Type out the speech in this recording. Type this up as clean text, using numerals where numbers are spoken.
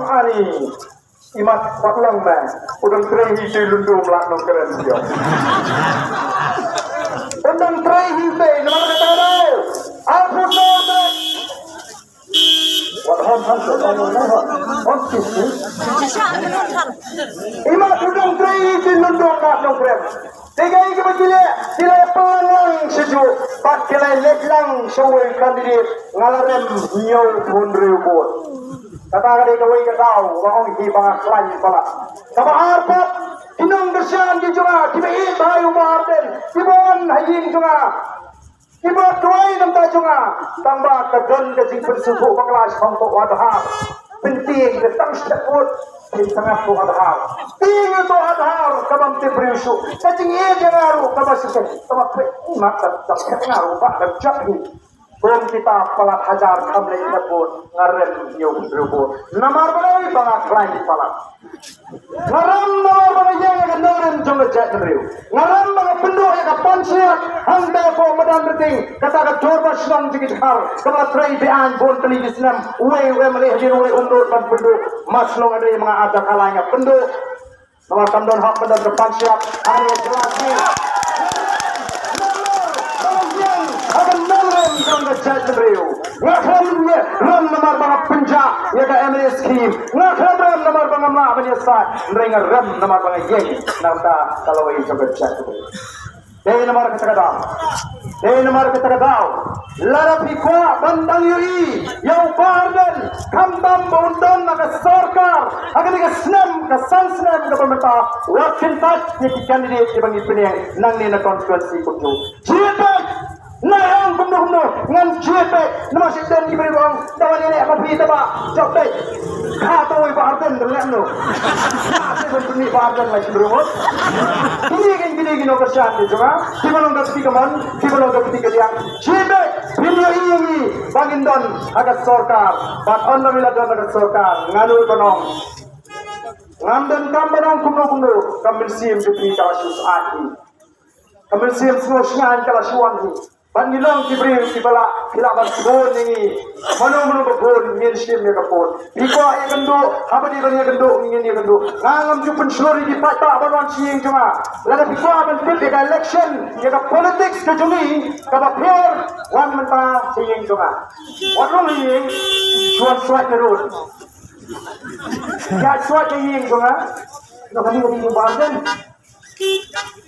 ani imat patlang man udang trehi tu lundu belak no keren dia udang trehi tu nama kata dah aku tahu wadhan hantu imat udang trehi tu lundu belak no keren tiga ini begini sila pelang sejuk pakai leklang show kandidat ngalarem nyau pundribut kata kata kawai kau orang ini bangat lain pala sama arpat inang bersian di juga kibai bayu marden kibon hajing juga kibot tuai nampak juga tambah kegon kecing bersuku kelas untuk wadhar penting tentang sekut di tengah tu wadhar tinggi tu wadhar kabam tibriusu kecing ia jangaru kabam sikit kabam imat tak kengaru pak dan jahil belum kita pelat hajar kamle pun ngarem nyau rubut namar balai bangat lain pala ngaram namar balai yang ngarem jong jat riu ngaram bangat penduk yang ponsiak hangda po madan berting kata ka jorba snam dikit har kama trai bean bon teli islam we male hadir we undur pan penduk maslong ada yang ada kalanya penduk sama kandon hak madan ponsiak hari jelas ni Jangan jatuh beriu. Ngakam ram namar bang penja ya ka MLS scheme. Ngakam ram namar bang amla menyesat. Mereka ram namar bang yeng. Namta kalau ini jangan jatuh beriu. Deh namar ketakadau. Deh namar ketakadau. Lara pikwa bandang yui. Yang parden kambam bundon naga sarkar. Agar ika snam ka sansnam ka pemerintah. Wakin tak jadi kandidat di bang ipeniang nang ni na konstitusi kutu. Jibat. Nang penuh ngan jepe nama sedang diberi orang tawan ini apa berita pak jawab kata wei barden dengan no saya berani barden lagi berumur ini no kerjaan itu kan kita nggak ketika dia jepe video ini bangin don agak sorkar bat on bila don agak sorkar ngadu konong ngamden kambarang kuno kambil sim diberi kawasus ati kambil sim semua syan kalasuan Bangilang kibri kibala kilaban bon ini manu bon ngin sim ya kapon iko ya kendo habadi ban ya kendo ngin ya kendo ngam jupen slori di pata aban siing cuma lada iko aban fit de election ya ka politics ke jumi ka ba pure wan menta siing cuma wadong ying chuan swat terus ya swat ying cuma no kami ni barden